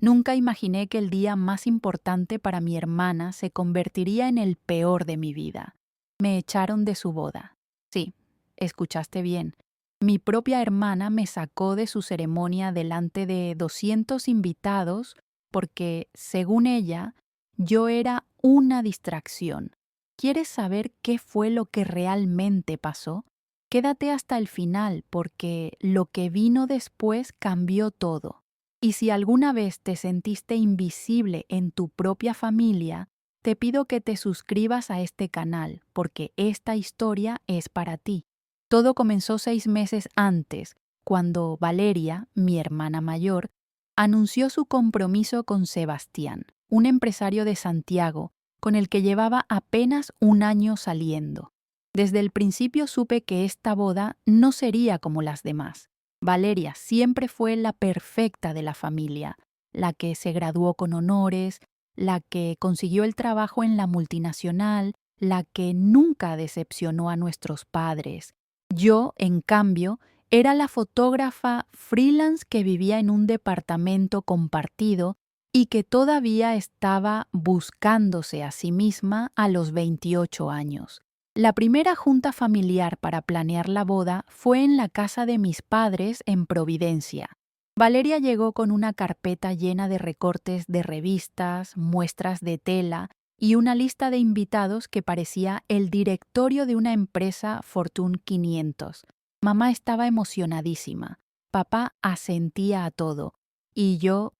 Nunca imaginé que el día más importante para mi hermana se convertiría en el peor de mi vida. Me echaron de su boda. Sí, escuchaste bien. Mi propia hermana me sacó de su ceremonia delante de 200 invitados porque, según ella, yo era una distracción. ¿Quieres saber qué fue lo que realmente pasó? Quédate hasta el final porque lo que vino después cambió todo. Y si alguna vez te sentiste invisible en tu propia familia, te pido que te suscribas a este canal porque esta historia es para ti. Todo comenzó 6 meses antes, cuando Valeria, mi hermana mayor, anunció su compromiso con Sebastián, un empresario de Santiago, con el que llevaba apenas un año saliendo. Desde el principio supe que esta boda no sería como las demás. Valeria siempre fue la perfecta de la familia, la que se graduó con honores, la que consiguió el trabajo en la multinacional, la que nunca decepcionó a nuestros padres. Yo, en cambio, era la fotógrafa freelance que vivía en un departamento compartido y que todavía estaba buscándose a sí misma a los 28 años. La primera junta familiar para planear la boda fue en la casa de mis padres en Providencia. Valeria llegó con una carpeta llena de recortes de revistas, muestras de tela y una lista de invitados que parecía el directorio de una empresa Fortune 500. Mamá estaba emocionadísima, papá asentía a todo y yo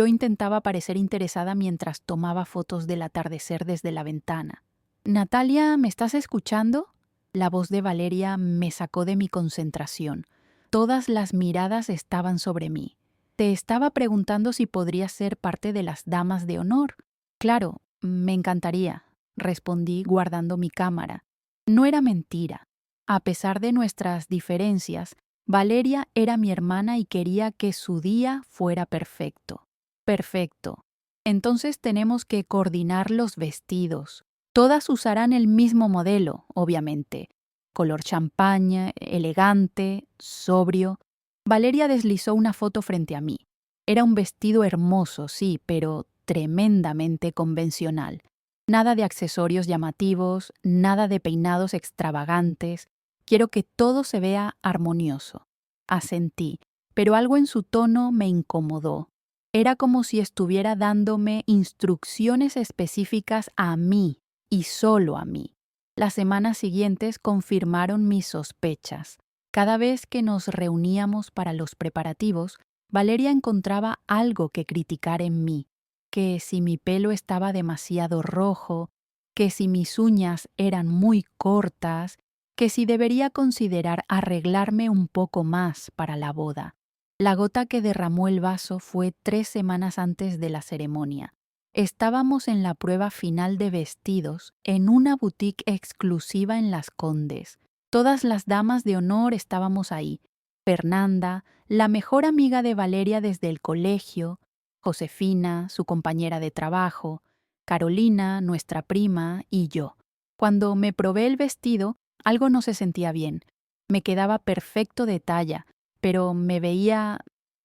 intentaba parecer interesada mientras tomaba fotos del atardecer desde la ventana. Natalia, ¿me estás escuchando? La voz de Valeria me sacó de mi concentración. Todas las miradas estaban sobre mí. Te estaba preguntando si podrías ser parte de las damas de honor. Claro, me encantaría, respondí guardando mi cámara. No era mentira. A pesar de nuestras diferencias, Valeria era mi hermana y quería que su día fuera perfecto. Perfecto. Entonces tenemos que coordinar los vestidos. Todas usarán el mismo modelo, obviamente. Color champaña, elegante, sobrio. Valeria deslizó una foto frente a mí. Era un vestido hermoso, sí, pero tremendamente convencional. Nada de accesorios llamativos, nada de peinados extravagantes. Quiero que todo se vea armonioso. Asentí, pero algo en su tono me incomodó. Era como si estuviera dándome instrucciones específicas a mí y solo a mí. Las semanas siguientes confirmaron mis sospechas. Cada vez que nos reuníamos para los preparativos, Valeria encontraba algo que criticar en mí, que si mi pelo estaba demasiado rojo, que si mis uñas eran muy cortas, que si debería considerar arreglarme un poco más para la boda. La gota que derramó el vaso fue 3 semanas antes de la ceremonia. Estábamos en la prueba final de vestidos en una boutique exclusiva en Las Condes. Todas las damas de honor estábamos ahí. Fernanda, la mejor amiga de Valeria desde el colegio, Josefina, su compañera de trabajo, Carolina, nuestra prima, y yo. Cuando me probé el vestido, algo no se sentía bien. Me quedaba perfecto de talla, pero me veía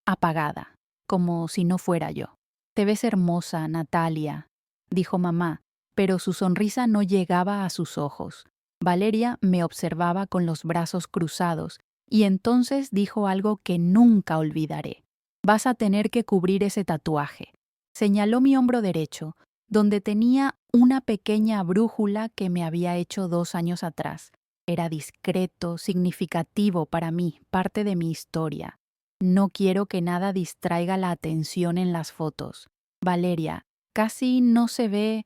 apagada, como si no fuera yo. Te ves hermosa, Natalia, dijo mamá, pero su sonrisa no llegaba a sus ojos. Valeria me observaba con los brazos cruzados y entonces dijo algo que nunca olvidaré. Vas a tener que cubrir ese tatuaje. Señaló mi hombro derecho, donde tenía una pequeña brújula que me había hecho 2 años atrás. Era discreto, significativo para mí, parte de mi historia. No quiero que nada distraiga la atención en las fotos. Valeria, casi no se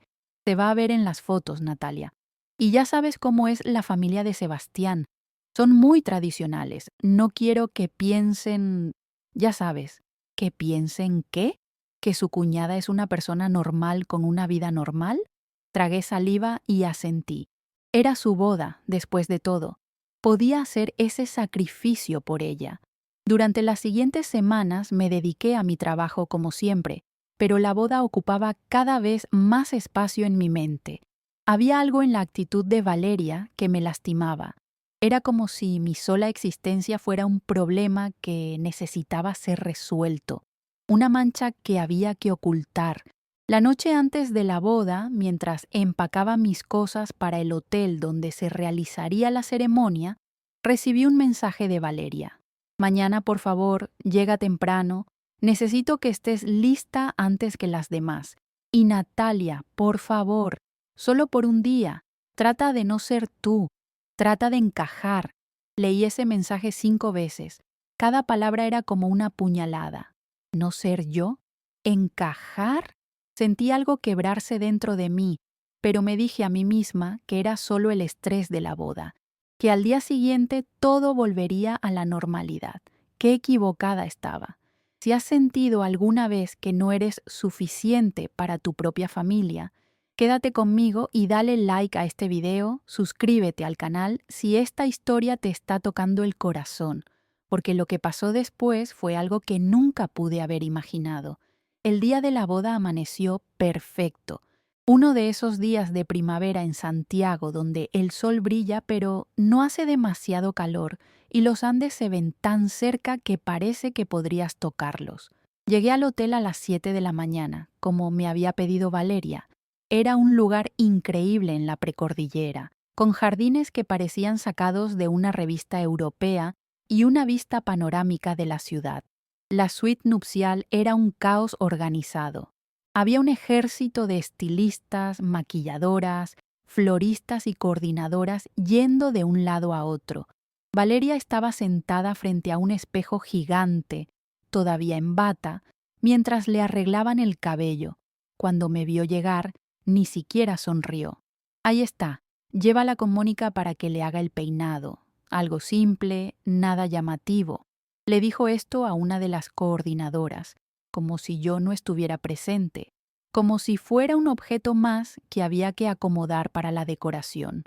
va a ver en las fotos, Natalia. Y ya sabes cómo es la familia de Sebastián. Son muy tradicionales. No quiero que piensen, ya sabes, ¿que piensen qué? ¿Que su cuñada es una persona normal con una vida normal? Tragué saliva y asentí. Era su boda, después de todo. Podía hacer ese sacrificio por ella. Durante las siguientes semanas me dediqué a mi trabajo como siempre, pero la boda ocupaba cada vez más espacio en mi mente. Había algo en la actitud de Valeria que me lastimaba. Era como si mi sola existencia fuera un problema que necesitaba ser resuelto. una mancha que había que ocultar. La noche antes de la boda, mientras empacaba mis cosas para el hotel donde se realizaría la ceremonia, recibí un mensaje de Valeria. Mañana, por favor, llega temprano. Necesito que estés lista antes que las demás. Y Natalia, por favor, solo por un día, trata de no ser tú, trata de encajar. Leí ese mensaje 5 veces. Cada palabra era como una puñalada. ¿No ser yo? ¿Encajar? Sentí algo quebrarse dentro de mí, pero me dije a mí misma que era solo el estrés de la boda, que al día siguiente todo volvería a la normalidad. Qué equivocada estaba. Si has sentido alguna vez que no eres suficiente para tu propia familia, quédate conmigo y dale like a este video, suscríbete al canal si esta historia te está tocando el corazón, porque lo que pasó después fue algo que nunca pude haber imaginado. El día de la boda amaneció perfecto. Uno de esos días de primavera en Santiago donde el sol brilla pero no hace demasiado calor y los Andes se ven tan cerca que parece que podrías tocarlos. Llegué al hotel a las 7 de la mañana, como me había pedido Valeria. Era un lugar increíble en la precordillera, con jardines que parecían sacados de una revista europea y una vista panorámica de la ciudad. La suite nupcial era un caos organizado. Había un ejército de estilistas, maquilladoras, floristas y coordinadoras yendo de un lado a otro. Valeria estaba sentada frente a un espejo gigante, todavía en bata, mientras le arreglaban el cabello. Cuando me vio llegar, ni siquiera sonrió. Ahí está, llévala con Mónica para que le haga el peinado. Algo simple, nada llamativo. Le dijo esto a una de las coordinadoras, como si yo no estuviera presente, como si fuera un objeto más que había que acomodar para la decoración.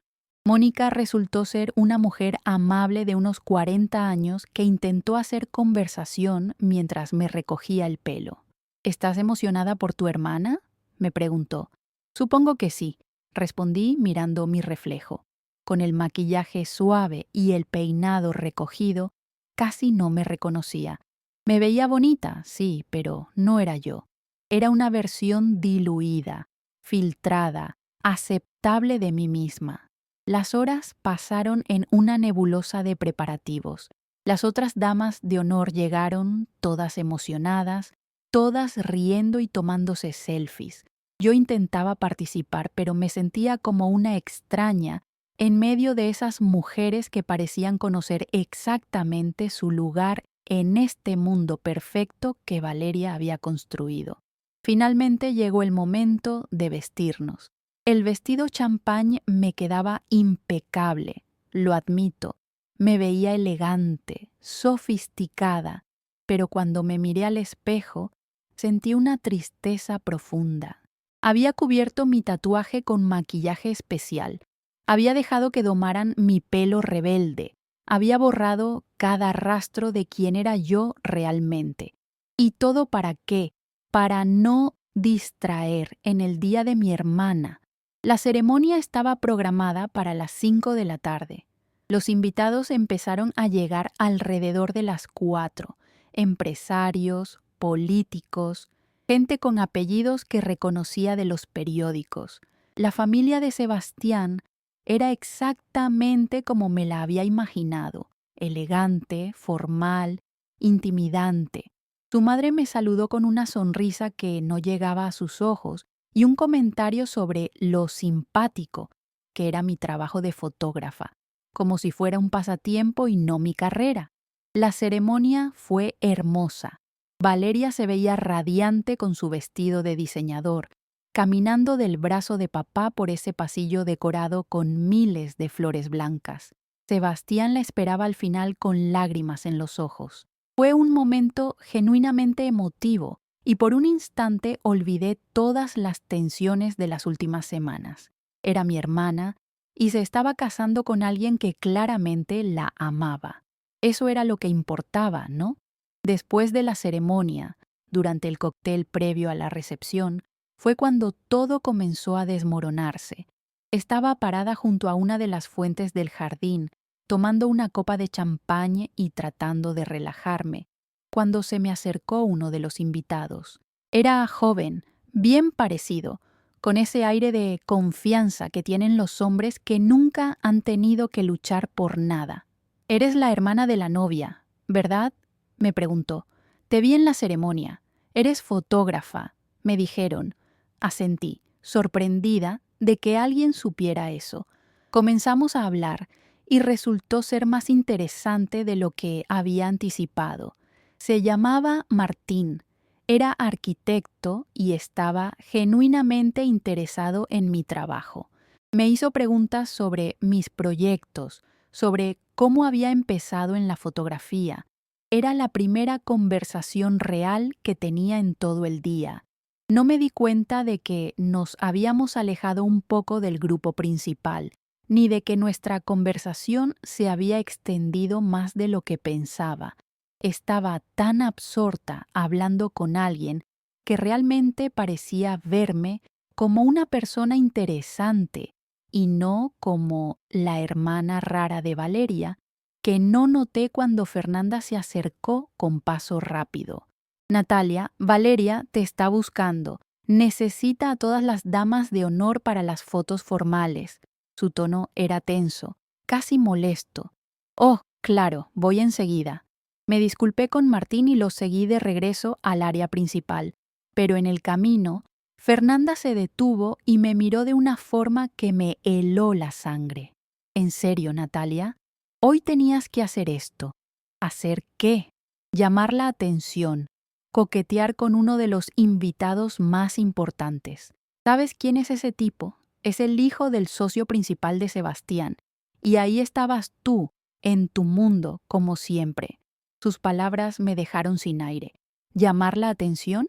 Mónica resultó ser una mujer amable de unos 40 años que intentó hacer conversación mientras me recogía el pelo. ¿Estás emocionada por tu hermana?, me preguntó. Supongo que sí, respondí mirando mi reflejo. Con el maquillaje suave y el peinado recogido, casi no me reconocía. Me veía bonita, sí, pero no era yo. Era una versión diluida, filtrada, aceptable de mí misma. Las horas pasaron en una nebulosa de preparativos. Las otras damas de honor llegaron, todas emocionadas, todas riendo y tomándose selfies. Yo intentaba participar, pero me sentía como una extraña en medio de esas mujeres que parecían conocer exactamente su lugar en este mundo perfecto que Valeria había construido. Finalmente llegó el momento de vestirnos. El vestido champagne me quedaba impecable, lo admito. Me veía elegante, sofisticada, pero cuando me miré al espejo, sentí una tristeza profunda. Había cubierto mi tatuaje con maquillaje especial. Había dejado que domaran mi pelo rebelde. Había borrado cada rastro de quién era yo realmente. ¿Y todo para qué? Para no distraer en el día de mi hermana. La ceremonia estaba programada para las 5 de la tarde. Los invitados empezaron a llegar alrededor de las 4. Empresarios, políticos, gente con apellidos que reconocía de los periódicos. La familia de Sebastián era exactamente como me la había imaginado, elegante, formal, intimidante. Su madre me saludó con una sonrisa que no llegaba a sus ojos y un comentario sobre lo simpático, que era mi trabajo de fotógrafa, como si fuera un pasatiempo y no mi carrera. La ceremonia fue hermosa. Valeria se veía radiante con su vestido de diseñador, caminando del brazo de papá por ese pasillo decorado con miles de flores blancas. Sebastián la esperaba al final con lágrimas en los ojos. Fue un momento genuinamente emotivo y por un instante olvidé todas las tensiones de las últimas semanas. Era mi hermana y se estaba casando con alguien que claramente la amaba. Eso era lo que importaba, ¿no? Después de la ceremonia, durante el cóctel previo a la recepción, fue cuando todo comenzó a desmoronarse. Estaba parada junto a una de las fuentes del jardín, tomando una copa de champagne y tratando de relajarme, cuando se me acercó uno de los invitados. Era joven, bien parecido, con ese aire de confianza que tienen los hombres que nunca han tenido que luchar por nada. «Eres la hermana de la novia, ¿verdad?», me preguntó. «Te vi en la ceremonia. Eres fotógrafa», me dijeron. Asentí, sorprendida de que alguien supiera eso. Comenzamos a hablar y resultó ser más interesante de lo que había anticipado. Se llamaba Martín. Era arquitecto y estaba genuinamente interesado en mi trabajo. Me hizo preguntas sobre mis proyectos, sobre cómo había empezado en la fotografía. Era la primera conversación real que tenía en todo el día. No me di cuenta de que nos habíamos alejado un poco del grupo principal, ni de que nuestra conversación se había extendido más de lo que pensaba. Estaba tan absorta hablando con alguien que realmente parecía verme como una persona interesante y no como la hermana rara de Valeria, que no noté cuando Fernanda se acercó con paso rápido. «Natalia, Valeria te está buscando. Necesita a todas las damas de honor para las fotos formales». Su tono era tenso, casi molesto. «Oh, claro, voy enseguida». Me disculpé con Martín y lo seguí de regreso al área principal, pero en el camino, Fernanda se detuvo y me miró de una forma que me heló la sangre. «¿En serio, Natalia? Hoy tenías que hacer esto». ¿Hacer qué? Llamar la atención, coquetear con uno de los invitados más importantes. ¿Sabes quién es ese tipo? Es el hijo del socio principal de Sebastián. Y ahí estabas tú, en tu mundo, como siempre. Sus palabras me dejaron sin aire. ¿Llamar la atención?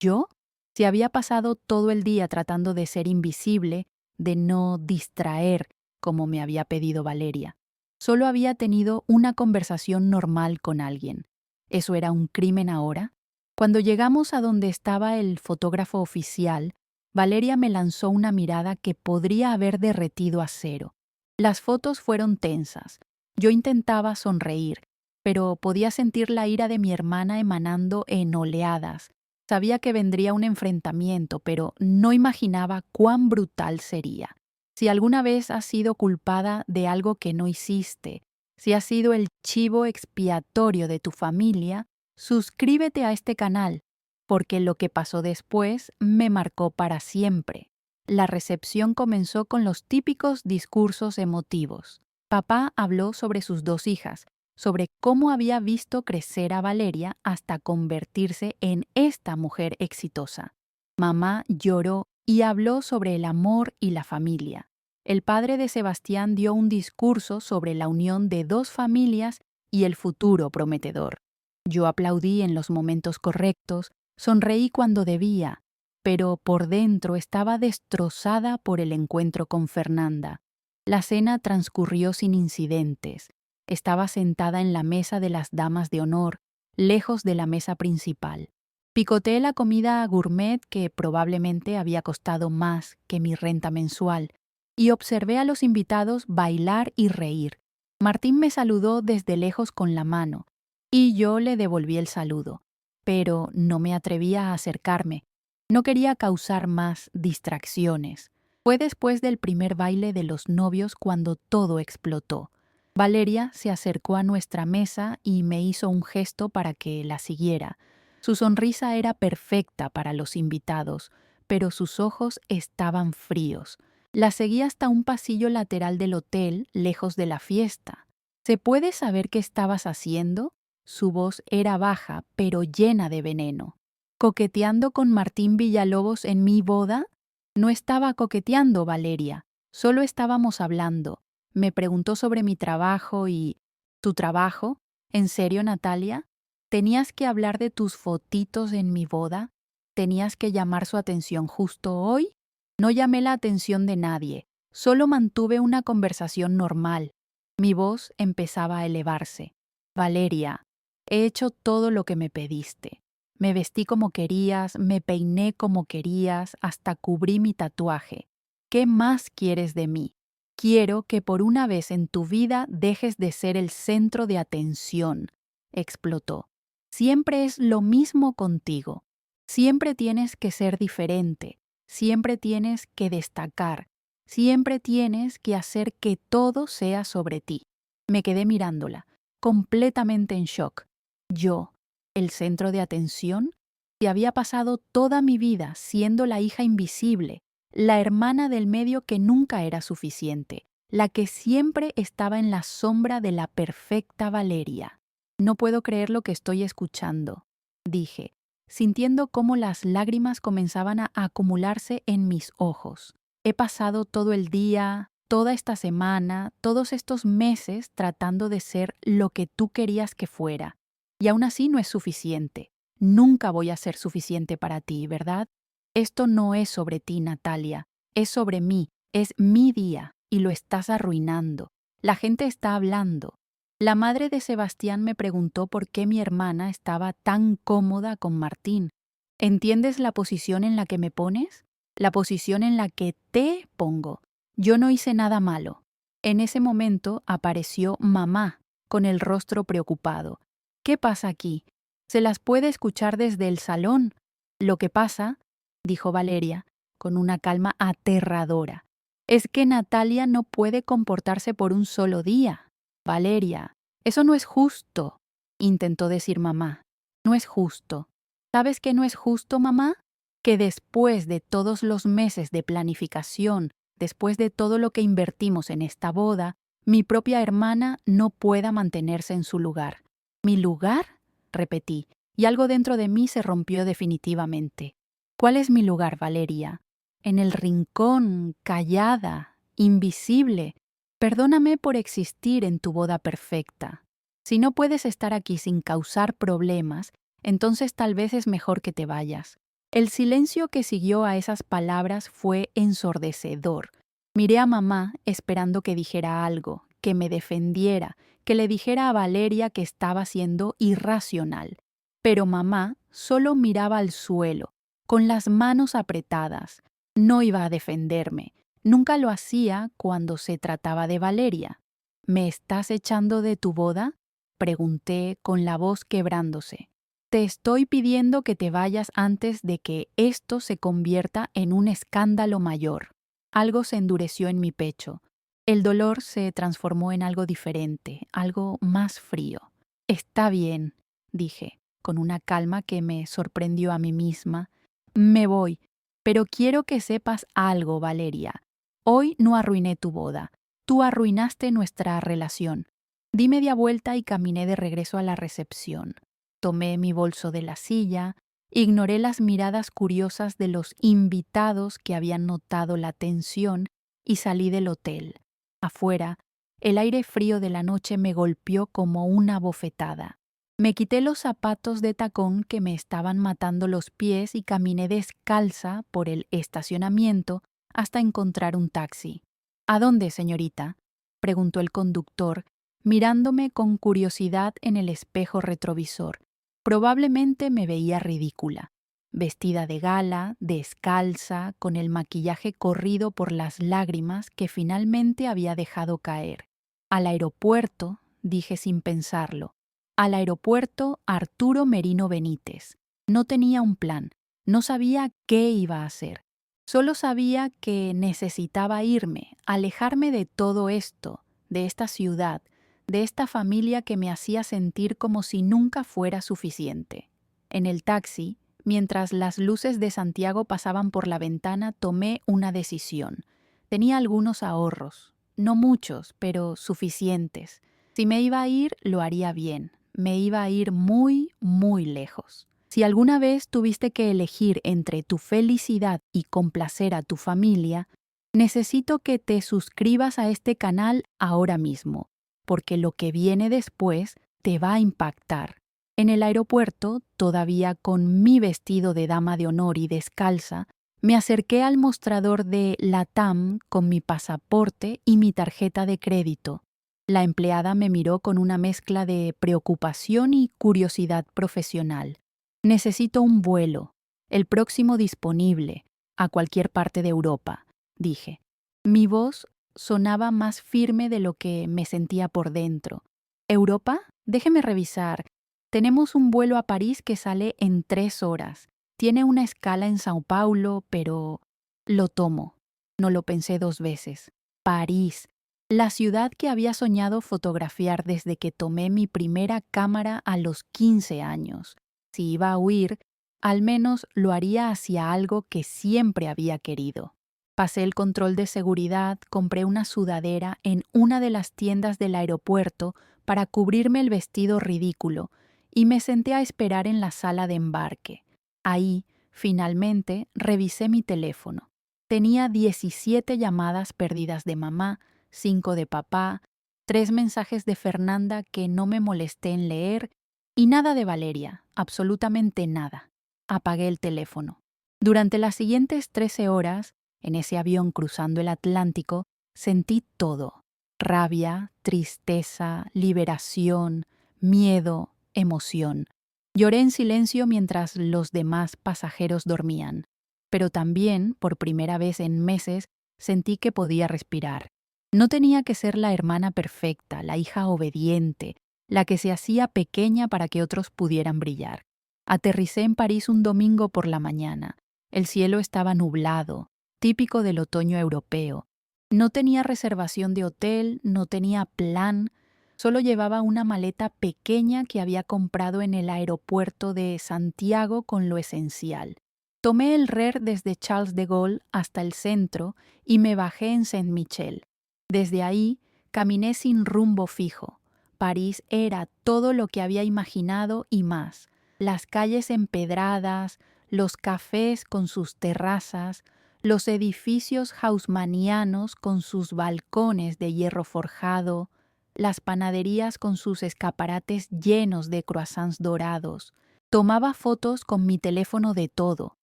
¿Yo? Si había pasado todo el día tratando de ser invisible, de no distraer, como me había pedido Valeria. Solo había tenido una conversación normal con alguien. ¿Eso era un crimen ahora? Cuando llegamos a donde estaba el fotógrafo oficial, Valeria me lanzó una mirada que podría haber derretido a cero. Las fotos fueron tensas. Yo intentaba sonreír, pero podía sentir la ira de mi hermana emanando en oleadas. Sabía que vendría un enfrentamiento, pero no imaginaba cuán brutal sería. Si alguna vez has sido culpada de algo que no hiciste, si has sido el chivo expiatorio de tu familia, suscríbete a este canal, porque lo que pasó después me marcó para siempre. La recepción comenzó con los típicos discursos emotivos. Papá habló sobre sus dos hijas, sobre cómo había visto crecer a Valeria hasta convertirse en esta mujer exitosa. Mamá lloró y habló sobre el amor y la familia. El padre de Sebastián dio un discurso sobre la unión de dos familias y el futuro prometedor. Yo aplaudí en los momentos correctos, sonreí cuando debía, pero por dentro estaba destrozada por el encuentro con Fernanda. La cena transcurrió sin incidentes. Estaba sentada en la mesa de las damas de honor, lejos de la mesa principal. Picoteé la comida gourmet que probablemente había costado más que mi renta mensual, y observé a los invitados bailar y reír. Martín me saludó desde lejos con la mano, y yo le devolví el saludo, pero no me atrevía a acercarme. No quería causar más distracciones. Fue después del primer baile de los novios cuando todo explotó. Valeria se acercó a nuestra mesa y me hizo un gesto para que la siguiera. Su sonrisa era perfecta para los invitados, pero sus ojos estaban fríos. La seguí hasta un pasillo lateral del hotel, lejos de la fiesta. ¿Se puede saber qué estabas haciendo? Su voz era baja, pero llena de veneno. ¿Coqueteando con Martín Villalobos en mi boda? No estaba coqueteando, Valeria. Solo estábamos hablando. Me preguntó sobre mi trabajo y... ¿Tu trabajo? ¿En serio, Natalia? ¿Tenías que hablar de tus fotitos en mi boda? ¿Tenías que llamar su atención justo hoy? No llamé la atención de nadie. Solo mantuve una conversación normal. Mi voz empezaba a elevarse. Valeria, he hecho todo lo que me pediste. Me vestí como querías, me peiné como querías, hasta cubrí mi tatuaje. ¿Qué más quieres de mí? Quiero que por una vez en tu vida dejes de ser el centro de atención, explotó. Siempre es lo mismo contigo. Siempre tienes que ser diferente. Siempre tienes que destacar. Siempre tienes que hacer que todo sea sobre ti. Me quedé mirándola, completamente en shock. Yo, el centro de atención, y había pasado toda mi vida siendo la hija invisible, la hermana del medio que nunca era suficiente, la que siempre estaba en la sombra de la perfecta Valeria. No puedo creer lo que estoy escuchando, dije, sintiendo cómo las lágrimas comenzaban a acumularse en mis ojos. He pasado todo el día, toda esta semana, todos estos meses tratando de ser lo que tú querías que fuera. Y aún así no es suficiente. Nunca voy a ser suficiente para ti, ¿verdad? Esto no es sobre ti, Natalia. Es sobre mí. Es mi día. Y lo estás arruinando. La gente está hablando. La madre de Sebastián me preguntó por qué mi hermana estaba tan cómoda con Martín. ¿Entiendes la posición en la que me pones? La posición en la que te pongo. Yo no hice nada malo. En ese momento apareció mamá, con el rostro preocupado. ¿Qué pasa aquí? Se las puede escuchar desde el salón. Lo que pasa, dijo Valeria, con una calma aterradora, es que Natalia no puede comportarse por un solo día. Valeria, eso no es justo, intentó decir mamá. No es justo. ¿Sabes qué no es justo, mamá? Que después de todos los meses de planificación, después de todo lo que invertimos en esta boda, mi propia hermana no pueda mantenerse en su lugar. ¿Mi lugar? Repetí, y algo dentro de mí se rompió definitivamente. ¿Cuál es mi lugar, Valeria? En el rincón, callada, invisible. Perdóname por existir en tu boda perfecta. Si no puedes estar aquí sin causar problemas, entonces tal vez es mejor que te vayas. El silencio que siguió a esas palabras fue ensordecedor. Miré a mamá esperando que dijera algo, que me defendiera, que le dijera a Valeria que estaba siendo irracional. Pero mamá solo miraba al suelo, con las manos apretadas. No iba a defenderme. Nunca lo hacía cuando se trataba de Valeria. ¿Me estás echando de tu boda?, pregunté con la voz quebrándose. Te estoy pidiendo que te vayas antes de que esto se convierta en un escándalo mayor. Algo se endureció en mi pecho. El dolor se transformó en algo diferente, algo más frío. Está bien, dije, con una calma que me sorprendió a mí misma. Me voy, pero quiero que sepas algo, Valeria. Hoy no arruiné tu boda. Tú arruinaste nuestra relación. Di media vuelta y caminé de regreso a la recepción. Tomé mi bolso de la silla, ignoré las miradas curiosas de los invitados que habían notado la tensión y salí del hotel. Afuera, el aire frío de la noche me golpeó como una bofetada. Me quité los zapatos de tacón que me estaban matando los pies y caminé descalza por el estacionamiento hasta encontrar un taxi. ¿A dónde, señorita?, preguntó el conductor, mirándome con curiosidad en el espejo retrovisor. Probablemente me veía ridícula, vestida de gala, descalza, con el maquillaje corrido por las lágrimas que finalmente había dejado caer. Al aeropuerto, dije sin pensarlo. Al aeropuerto Arturo Merino Benítez. No tenía un plan, no sabía qué iba a hacer. Solo sabía que necesitaba irme, alejarme de todo esto, de esta ciudad, de esta familia que me hacía sentir como si nunca fuera suficiente. En el taxi, mientras las luces de Santiago pasaban por la ventana, tomé una decisión. Tenía algunos ahorros, no muchos, pero suficientes. Si me iba a ir, lo haría bien. Me iba a ir muy, muy lejos. Si alguna vez tuviste que elegir entre tu felicidad y complacer a tu familia, necesito que te suscribas a este canal ahora mismo, porque lo que viene después te va a impactar. En el aeropuerto, todavía con mi vestido de dama de honor y descalza, me acerqué al mostrador de LATAM con mi pasaporte y mi tarjeta de crédito. La empleada me miró con una mezcla de preocupación y curiosidad profesional. Necesito un vuelo, el próximo disponible, a cualquier parte de Europa, dije. Mi voz sonaba más firme de lo que me sentía por dentro. ¿Europa? Déjeme revisar. Tenemos un vuelo a París que sale en 3 horas. Tiene una escala en Sao Paulo, pero lo tomo. No lo pensé 2 veces. París, la ciudad que había soñado fotografiar desde que tomé mi primera cámara a los 15 años. Si iba a huir, al menos lo haría hacia algo que siempre había querido. Pasé el control de seguridad, compré una sudadera en una de las tiendas del aeropuerto para cubrirme el vestido ridículo y me senté a esperar en la sala de embarque. Ahí, finalmente, revisé mi teléfono. Tenía 17 llamadas perdidas de mamá, 5 de papá, 3 mensajes de Fernanda que no me molesté en leer y nada de Valeria, absolutamente nada. Apagué el teléfono. Durante las siguientes 13 horas, en ese avión cruzando el Atlántico, sentí todo: rabia, tristeza, liberación, miedo, emoción. Lloré en silencio mientras los demás pasajeros dormían, pero también, por primera vez en meses, sentí que podía respirar. No tenía que ser la hermana perfecta, la hija obediente, la que se hacía pequeña para que otros pudieran brillar. Aterricé en París un domingo por la mañana. El cielo estaba nublado, típico del otoño europeo. No tenía reservación de hotel, no tenía plan. Solo llevaba una maleta pequeña que había comprado en el aeropuerto de Santiago con lo esencial. Tomé el RER desde Charles de Gaulle hasta el centro y me bajé en Saint-Michel. Desde ahí caminé sin rumbo fijo. París era todo lo que había imaginado y más. Las calles empedradas, los cafés con sus terrazas, los edificios haussmannianos con sus balcones de hierro forjado, las panaderías con sus escaparates llenos de croissants dorados. Tomaba fotos con mi teléfono de todo: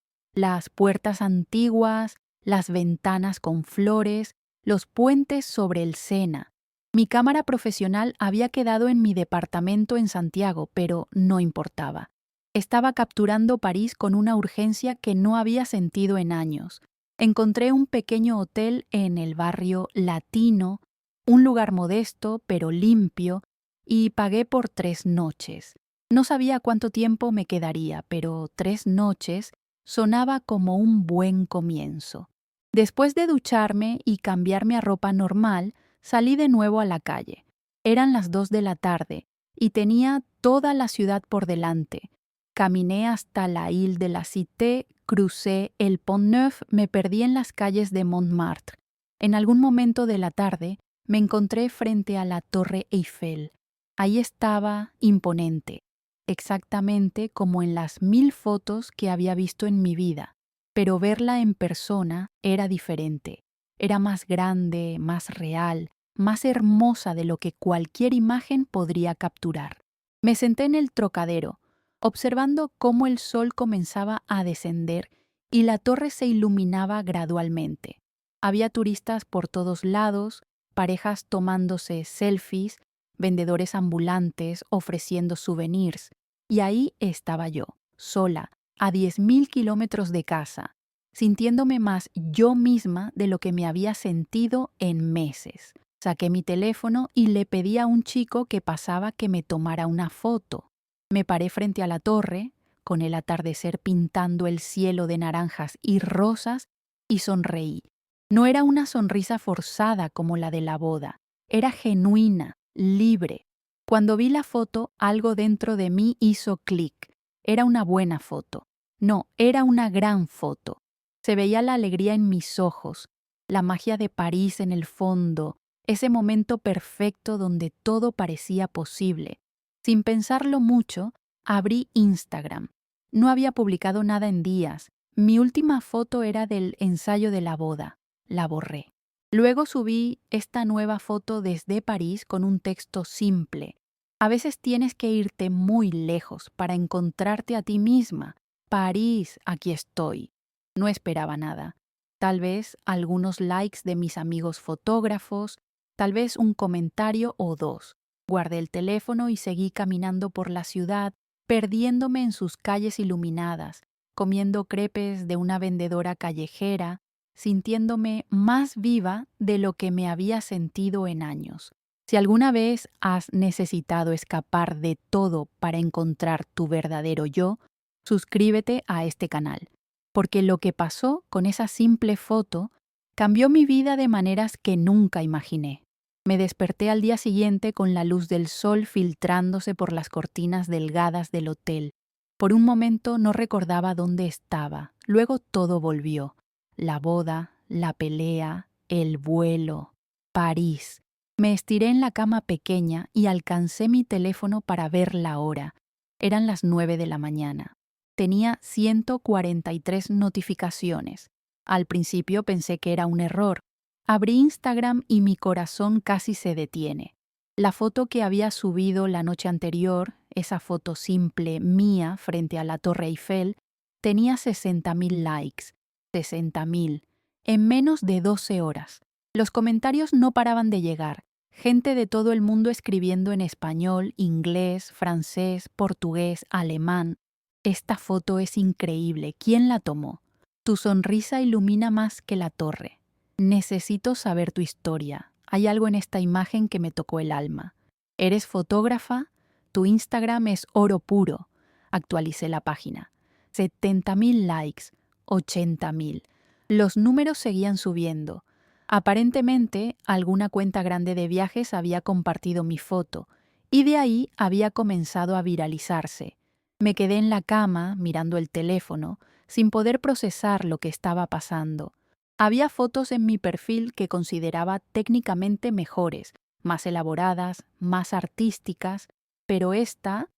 las puertas antiguas, las ventanas con flores, los puentes sobre el Sena. Mi cámara profesional había quedado en mi departamento en Santiago, pero no importaba. Estaba capturando París con una urgencia que no había sentido en años. Encontré un pequeño hotel en el barrio latino, un lugar modesto pero limpio, y pagué por 3 noches. No sabía cuánto tiempo me quedaría, pero 3 noches sonaba como un buen comienzo. Después de ducharme y cambiarme a ropa normal, salí de nuevo a la calle. Eran las 2 de la tarde y tenía toda la ciudad por delante. Caminé hasta la Ile de la Cité, crucé el Pont Neuf, me perdí en las calles de Montmartre. En algún momento de la tarde me encontré frente a la Torre Eiffel. Ahí estaba, imponente, exactamente como en las 1000 fotos que había visto en mi vida, pero verla en persona era diferente. Era más grande, más real, más hermosa de lo que cualquier imagen podría capturar. Me senté en el Trocadero, observando cómo el sol comenzaba a descender y la torre se iluminaba gradualmente. Había turistas por todos lados, parejas tomándose selfies, vendedores ambulantes ofreciendo souvenirs, y ahí estaba yo, sola, a 10.000 kilómetros de casa, sintiéndome más yo misma de lo que me había sentido en meses. Saqué mi teléfono y le pedí a un chico que pasaba que me tomara una foto. Me paré frente a la torre, con el atardecer pintando el cielo de naranjas y rosas, y sonreí. No era una sonrisa forzada como la de la boda, era genuina, libre. Cuando vi la foto, algo dentro de mí hizo clic. Era una buena foto. No, era una gran foto. Se veía la alegría en mis ojos, la magia de París en el fondo, ese momento perfecto donde todo parecía posible. Sin pensarlo mucho, abrí Instagram. No había publicado nada en días. Mi última foto era del ensayo de la boda. La borré. Luego subí esta nueva foto desde París con un texto simple. A veces tienes que irte muy lejos para encontrarte a ti misma. París, aquí estoy. No esperaba nada. Tal vez algunos likes de mis amigos fotógrafos, tal vez un comentario o dos. Guardé el teléfono y seguí caminando por la ciudad, perdiéndome en sus calles iluminadas, comiendo crepes de una vendedora callejera, sintiéndome más viva de lo que me había sentido en años. Si alguna vez has necesitado escapar de todo para encontrar tu verdadero yo, suscríbete a este canal, porque lo que pasó con esa simple foto cambió mi vida de maneras que nunca imaginé. Me desperté al día siguiente con la luz del sol filtrándose por las cortinas delgadas del hotel. Por un momento no recordaba dónde estaba. Luego todo volvió. La boda, la pelea, el vuelo, París. Me estiré en la cama pequeña y alcancé mi teléfono para ver la hora. Eran las 9 de la mañana. Tenía 143 notificaciones. Al principio pensé que era un error. Abrí Instagram y mi corazón casi se detiene. La foto que había subido la noche anterior, esa foto simple mía frente a la Torre Eiffel, tenía 60.000 likes. 60.000. En menos de 12 horas. Los comentarios no paraban de llegar. Gente de todo el mundo escribiendo en español, inglés, francés, portugués, alemán. Esta foto es increíble. ¿Quién la tomó? Tu sonrisa ilumina más que la torre. Necesito saber tu historia. Hay algo en esta imagen que me tocó el alma. ¿Eres fotógrafa? Tu Instagram es oro puro. Actualicé la página. 70.000 likes, 80.000. Los números seguían subiendo. Aparentemente, alguna cuenta grande de viajes había compartido mi foto, y de ahí había comenzado a viralizarse. Me quedé en la cama, mirando el teléfono, sin poder procesar lo que estaba pasando. Había fotos en mi perfil que consideraba técnicamente mejores, más elaboradas, más artísticas, pero esta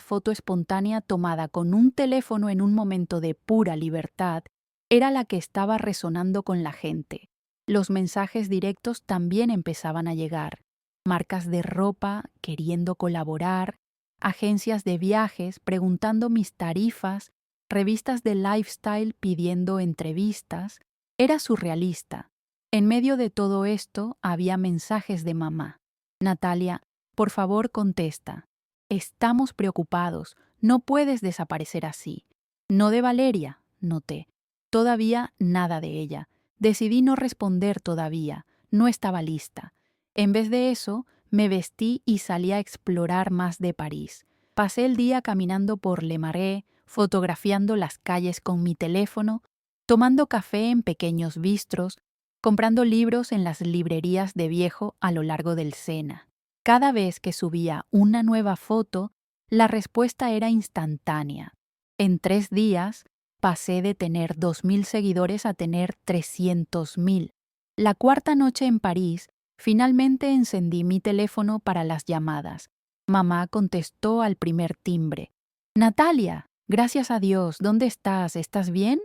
foto espontánea tomada con un teléfono en un momento de pura libertad, era la que estaba resonando con la gente. Los mensajes directos también empezaban a llegar. Marcas de ropa queriendo colaborar, agencias de viajes preguntando mis tarifas, revistas de lifestyle pidiendo entrevistas. Era surrealista. En medio de todo esto había mensajes de mamá. Natalia, por favor contesta. Estamos preocupados. No puedes desaparecer así. No de Valeria, noté. Todavía nada de ella. Decidí no responder todavía. No estaba lista. En vez de eso, me vestí y salí a explorar más de París. Pasé el día caminando por Le Marais, fotografiando las calles con mi teléfono, tomando café en pequeños bistros, comprando libros en las librerías de viejo a lo largo del Sena. Cada vez que subía una nueva foto, la respuesta era instantánea. En 3 días, pasé de tener 2.000 seguidores a tener 300.000. La cuarta noche en París, finalmente encendí mi teléfono para las llamadas. Mamá contestó al primer timbre. Natalia, gracias a Dios, ¿dónde estás? ¿Estás bien?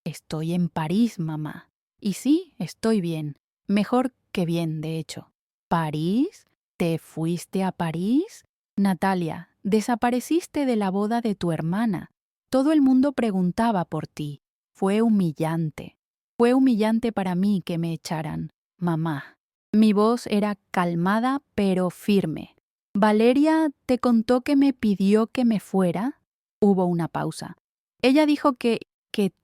Estoy en París, mamá. Y sí, estoy bien. Mejor que bien, de hecho. ¿París? ¿Te fuiste a París? Natalia, desapareciste de la boda de tu hermana. Todo el mundo preguntaba por ti. Fue humillante. Fue humillante para mí que me echaran. Mamá. Mi voz era calmada pero firme. ¿Valeria te contó que me pidió que me fuera? Hubo una pausa. Ella dijo que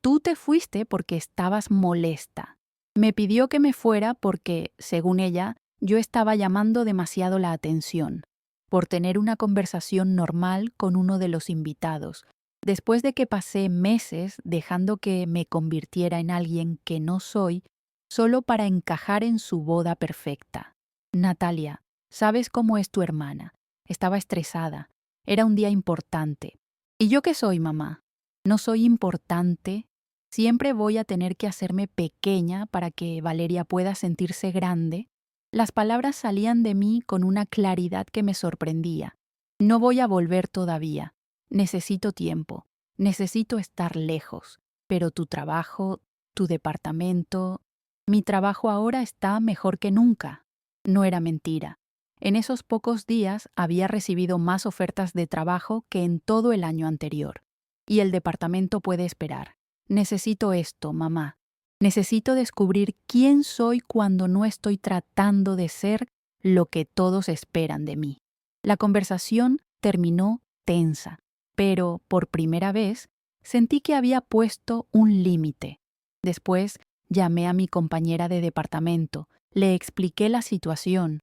tú te fuiste porque estabas molesta. Me pidió que me fuera porque, según ella, yo estaba llamando demasiado la atención, por tener una conversación normal con uno de los invitados, después de que pasé meses dejando que me convirtiera en alguien que no soy, solo para encajar en su boda perfecta. Natalia, ¿sabes cómo es tu hermana? Estaba estresada. Era un día importante. ¿Y yo qué soy, mamá? No soy importante. Siempre voy a tener que hacerme pequeña para que Valeria pueda sentirse grande. Las palabras salían de mí con una claridad que me sorprendía. No voy a volver todavía. Necesito tiempo. Necesito estar lejos. Pero tu trabajo, tu departamento... Mi trabajo ahora está mejor que nunca. No era mentira. En esos pocos días había recibido más ofertas de trabajo que en todo el año anterior. Y el departamento puede esperar. Necesito esto, mamá. Necesito descubrir quién soy cuando no estoy tratando de ser lo que todos esperan de mí. La conversación terminó tensa, pero por primera vez sentí que había puesto un límite. Después llamé a mi compañera de departamento, le expliqué la situación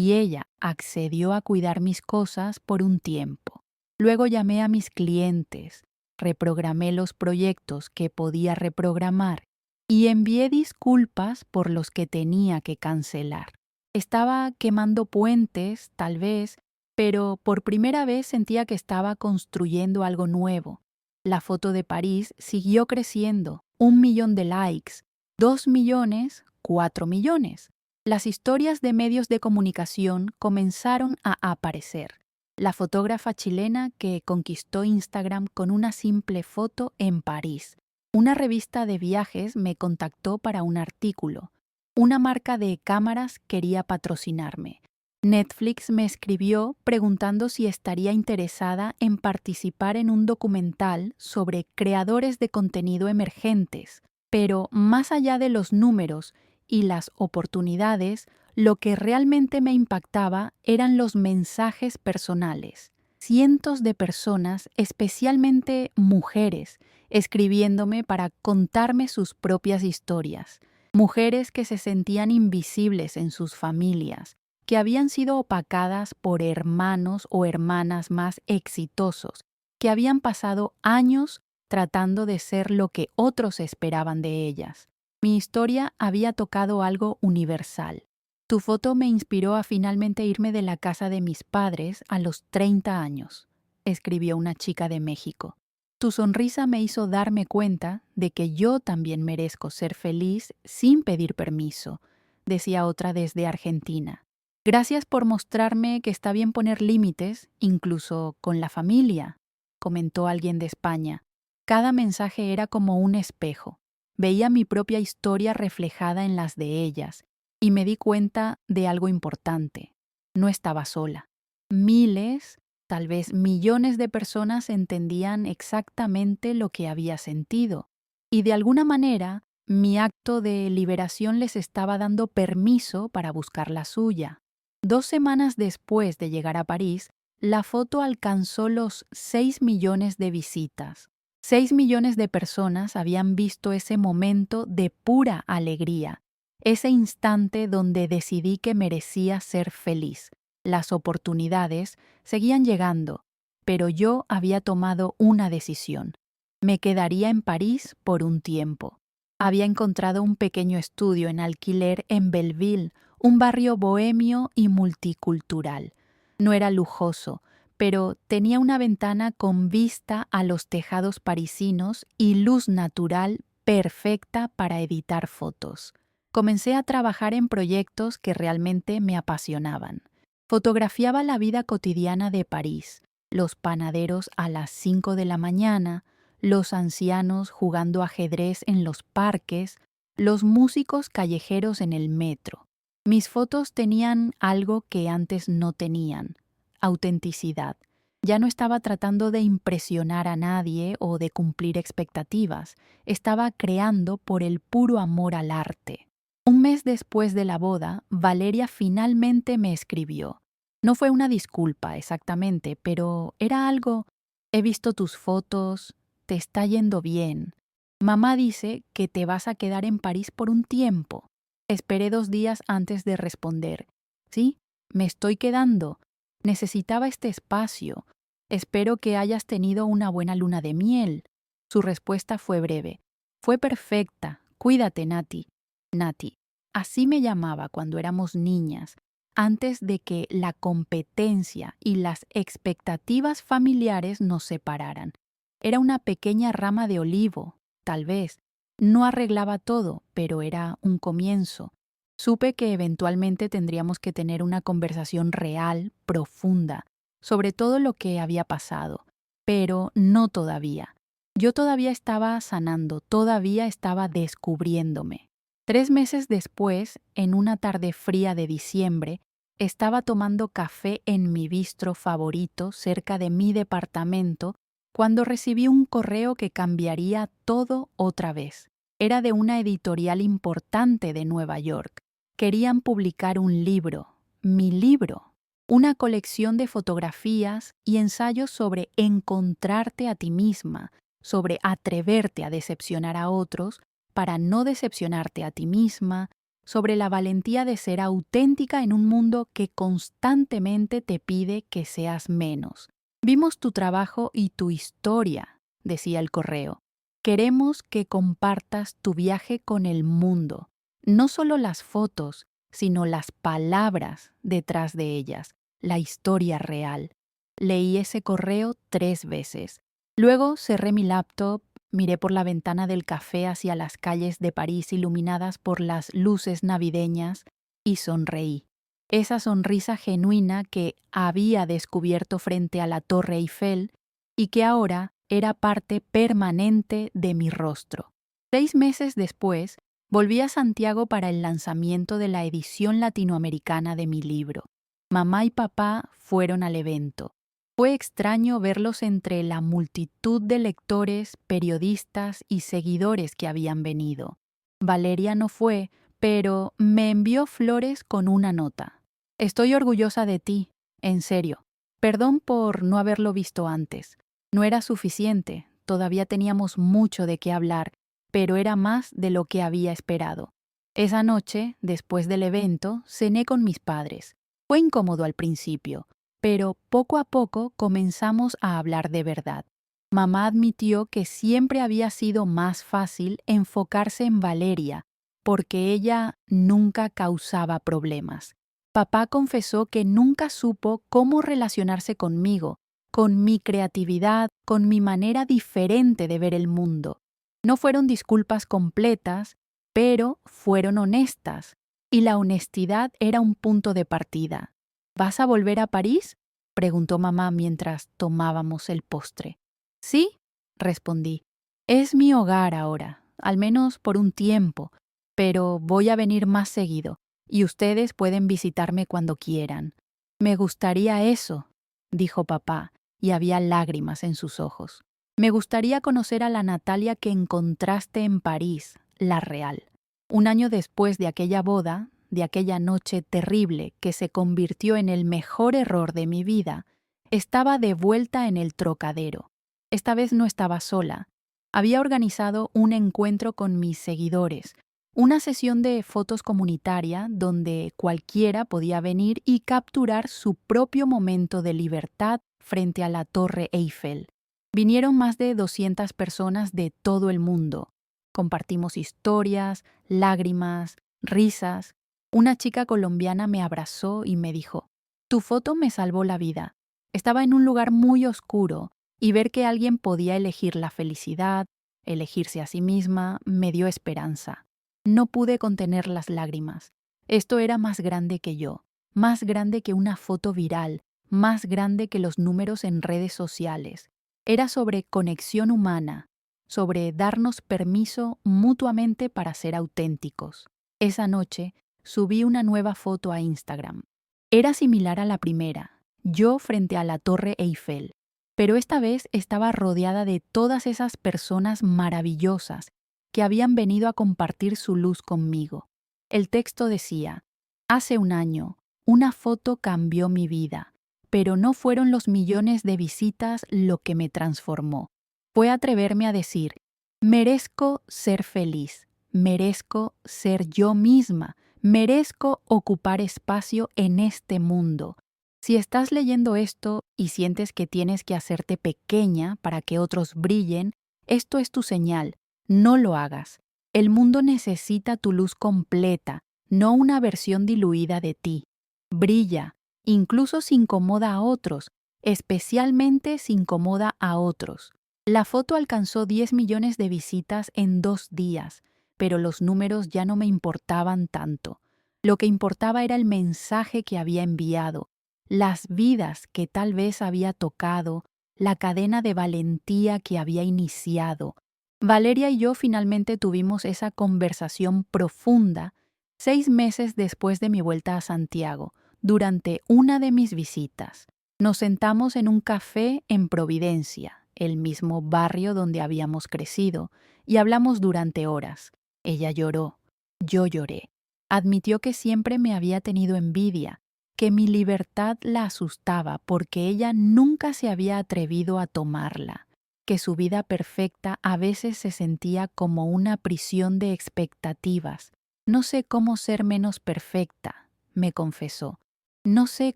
y ella accedió a cuidar mis cosas por un tiempo. Luego llamé a mis clientes, reprogramé los proyectos que podía reprogramar y envié disculpas por los que tenía que cancelar. Estaba quemando puentes, tal vez, pero por primera vez sentía que estaba construyendo algo nuevo. La foto de París siguió creciendo, 1 millón de likes, 2 millones, 4 millones. Las historias de medios de comunicación comenzaron a aparecer. La fotógrafa chilena que conquistó Instagram con una simple foto en París. Una revista de viajes me contactó para un artículo. Una marca de cámaras quería patrocinarme. Netflix me escribió preguntando si estaría interesada en participar en un documental sobre creadores de contenido emergentes. Pero más allá de los números y las oportunidades, lo que realmente me impactaba eran los mensajes personales. Cientos de personas, especialmente mujeres, escribiéndome para contarme sus propias historias. Mujeres que se sentían invisibles en sus familias, que habían sido opacadas por hermanos o hermanas más exitosos, que habían pasado años tratando de ser lo que otros esperaban de ellas. Mi historia había tocado algo universal. Tu foto me inspiró a finalmente irme de la casa de mis padres a los 30 años, escribió una chica de México. Tu sonrisa me hizo darme cuenta de que yo también merezco ser feliz sin pedir permiso, decía otra desde Argentina. Gracias por mostrarme que está bien poner límites, incluso con la familia, comentó alguien de España. Cada mensaje era como un espejo. Veía mi propia historia reflejada en las de ellas y me di cuenta de algo importante. No estaba sola. Miles, tal vez millones de personas entendían exactamente lo que había sentido y de alguna manera mi acto de liberación les estaba dando permiso para buscar la suya. 2 semanas después de llegar a París, la foto alcanzó los 6 millones de visitas. 6 millones de personas habían visto ese momento de pura alegría, ese instante donde decidí que merecía ser feliz. Las oportunidades seguían llegando, pero yo había tomado una decisión. Me quedaría en París por un tiempo. Había encontrado un pequeño estudio en alquiler en Belleville, un barrio bohemio y multicultural. No era lujoso, pero tenía una ventana con vista a los tejados parisinos y luz natural perfecta para editar fotos. Comencé a trabajar en proyectos que realmente me apasionaban. Fotografiaba la vida cotidiana de París, los panaderos a las 5 de la mañana, los ancianos jugando ajedrez en los parques, los músicos callejeros en el metro. Mis fotos tenían algo que antes no tenían: autenticidad. Ya no estaba tratando de impresionar a nadie o de cumplir expectativas. Estaba creando por el puro amor al arte. Un mes después de la boda, Valeria finalmente me escribió. No fue una disculpa exactamente, pero era algo: he visto tus fotos, te está yendo bien. Mamá dice que te vas a quedar en París por un tiempo. Esperé 2 días antes de responder. Sí, me estoy quedando. Necesitaba este espacio. Espero que hayas tenido una buena luna de miel. Su respuesta fue breve. Fue perfecta. Cuídate, Nati. Nati. Así me llamaba cuando éramos niñas, antes de que la competencia y las expectativas familiares nos separaran. Era una pequeña rama de olivo, tal vez. No arreglaba todo, pero era un comienzo. Supe que eventualmente tendríamos que tener una conversación real, profunda, sobre todo lo que había pasado, pero no todavía. Yo todavía estaba sanando, todavía estaba descubriéndome. 3 meses después, en una tarde fría de diciembre, estaba tomando café en mi bistro favorito cerca de mi departamento cuando recibí un correo que cambiaría todo otra vez. Era de una editorial importante de Nueva York. Querían publicar un libro, mi libro, una colección de fotografías y ensayos sobre encontrarte a ti misma, sobre atreverte a decepcionar a otros para no decepcionarte a ti misma, sobre la valentía de ser auténtica en un mundo que constantemente te pide que seas menos. Vimos tu trabajo y tu historia, decía el correo. Queremos que compartas tu viaje con el mundo, no solo las fotos, sino las palabras detrás de ellas, la historia real. Leí ese correo 3 veces. Luego cerré mi laptop, miré por la ventana del café hacia las calles de París iluminadas por las luces navideñas y sonreí. Esa sonrisa genuina que había descubierto frente a la Torre Eiffel y que ahora era parte permanente de mi rostro. 6 meses después, volví a Santiago para el lanzamiento de la edición latinoamericana de mi libro. Mamá y papá fueron al evento. Fue extraño verlos entre la multitud de lectores, periodistas y seguidores que habían venido. Valeria no fue, pero me envió flores con una nota. Estoy orgullosa de ti, en serio. Perdón por no haberlo visto antes. No era suficiente, todavía teníamos mucho de qué hablar, pero era más de lo que había esperado. Esa noche, después del evento, cené con mis padres. Fue incómodo al principio, pero poco a poco comenzamos a hablar de verdad. Mamá admitió que siempre había sido más fácil enfocarse en Valeria, porque ella nunca causaba problemas. Papá confesó que nunca supo cómo relacionarse conmigo, con mi creatividad, con mi manera diferente de ver el mundo. No fueron disculpas completas, pero fueron honestas, y la honestidad era un punto de partida. ¿Vas a volver a París?, preguntó mamá mientras tomábamos el postre. Sí, respondí. Es mi hogar ahora, al menos por un tiempo, pero voy a venir más seguido, y ustedes pueden visitarme cuando quieran. Me gustaría eso, dijo papá, y había lágrimas en sus ojos. Me gustaría conocer a la Natalia que encontraste en París, la real. Un año después de aquella boda, de aquella noche terrible que se convirtió en el mejor error de mi vida, estaba de vuelta en el Trocadero. Esta vez no estaba sola. Había organizado un encuentro con mis seguidores, una sesión de fotos comunitaria donde cualquiera podía venir y capturar su propio momento de libertad frente a la Torre Eiffel. Vinieron más de 200 personas de todo el mundo. Compartimos historias, lágrimas, risas. Una chica colombiana me abrazó y me dijo: «Tu foto me salvó la vida. Estaba en un lugar muy oscuro y ver que alguien podía elegir la felicidad, elegirse a sí misma, me dio esperanza». No pude contener las lágrimas. Esto era más grande que yo, más grande que una foto viral, más grande que los números en redes sociales. Era sobre conexión humana, sobre darnos permiso mutuamente para ser auténticos. Esa noche subí una nueva foto a Instagram. Era similar a la primera, yo frente a la Torre Eiffel, pero esta vez estaba rodeada de todas esas personas maravillosas que habían venido a compartir su luz conmigo. El texto decía: «Hace un año, una foto cambió mi vida, pero no fueron los millones de visitas lo que me transformó. Fue atreverme a decir: merezco ser feliz, merezco ser yo misma, merezco ocupar espacio en este mundo». Si estás leyendo esto y sientes que tienes que hacerte pequeña para que otros brillen, esto es tu señal. No lo hagas. El mundo necesita tu luz completa, no una versión diluida de ti. Brilla, incluso si incomoda a otros, especialmente si incomoda a otros. La foto alcanzó 10 millones de visitas en 2 días, pero los números ya no me importaban tanto. Lo que importaba era el mensaje que había enviado, las vidas que tal vez había tocado, la cadena de valentía que había iniciado. Valeria y yo finalmente tuvimos esa conversación profunda 6 meses después de mi vuelta a Santiago, durante una de mis visitas. Nos sentamos en un café en Providencia, el mismo barrio donde habíamos crecido, y hablamos durante horas. Ella lloró, yo lloré. Admitió que siempre me había tenido envidia, que mi libertad la asustaba porque ella nunca se había atrevido a tomarla, que su vida perfecta a veces se sentía como una prisión de expectativas. No sé cómo ser menos perfecta, me confesó. No sé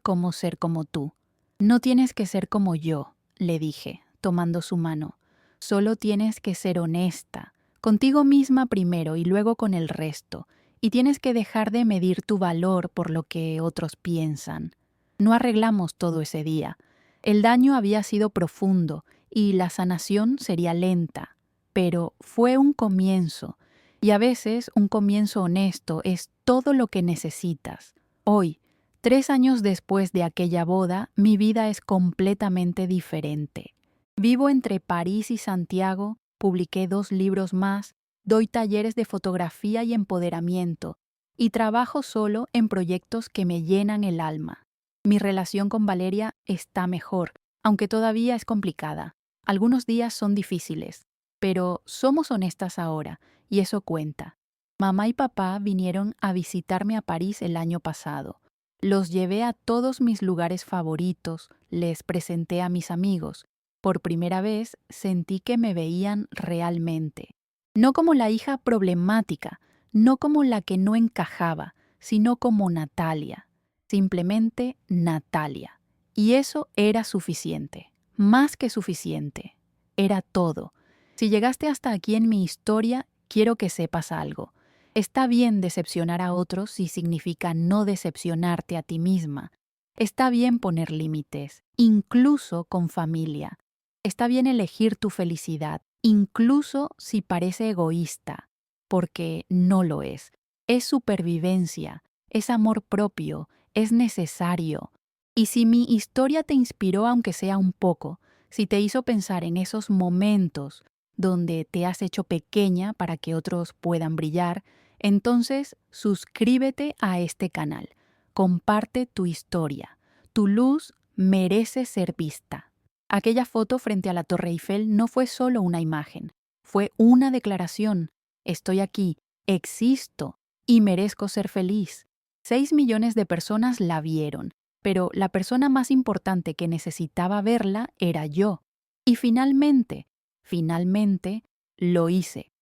cómo ser como tú. No tienes que ser como yo, le dije, tomando su mano. Solo tienes que ser honesta, contigo misma primero y luego con el resto, y tienes que dejar de medir tu valor por lo que otros piensan. No arreglamos todo ese día. El daño había sido profundo y la sanación sería lenta, pero fue un comienzo, y a veces un comienzo honesto es todo lo que necesitas. Hoy, 3 años después de aquella boda, mi vida es completamente diferente. Vivo entre París y Santiago, publiqué 2 libros más, doy talleres de fotografía y empoderamiento, y trabajo solo en proyectos que me llenan el alma. Mi relación con Valeria está mejor, aunque todavía es complicada. Algunos días son difíciles, pero somos honestas ahora, y eso cuenta. Mamá y papá vinieron a visitarme a París el año pasado. Los llevé a todos mis lugares favoritos, les presenté a mis amigos. Por primera vez sentí que me veían realmente. No como la hija problemática, no como la que no encajaba, sino como Natalia. Simplemente Natalia. Y eso era suficiente, más que suficiente. Era todo. Si llegaste hasta aquí en mi historia, quiero que sepas algo. Está bien decepcionar a otros si significa no decepcionarte a ti misma. Está bien poner límites, incluso con familia. Está bien elegir tu felicidad, incluso si parece egoísta, porque no lo es. Es supervivencia, es amor propio, es necesario. Y si mi historia te inspiró aunque sea un poco, si te hizo pensar en esos momentos donde te has hecho pequeña para que otros puedan brillar, entonces suscríbete a este canal. Comparte tu historia. Tu luz merece ser vista. Aquella foto frente a la Torre Eiffel no fue solo una imagen, fue una declaración. Estoy aquí, existo y merezco ser feliz. 6 millones de personas la vieron, pero la persona más importante que necesitaba verla era yo. Y finalmente, lo hice.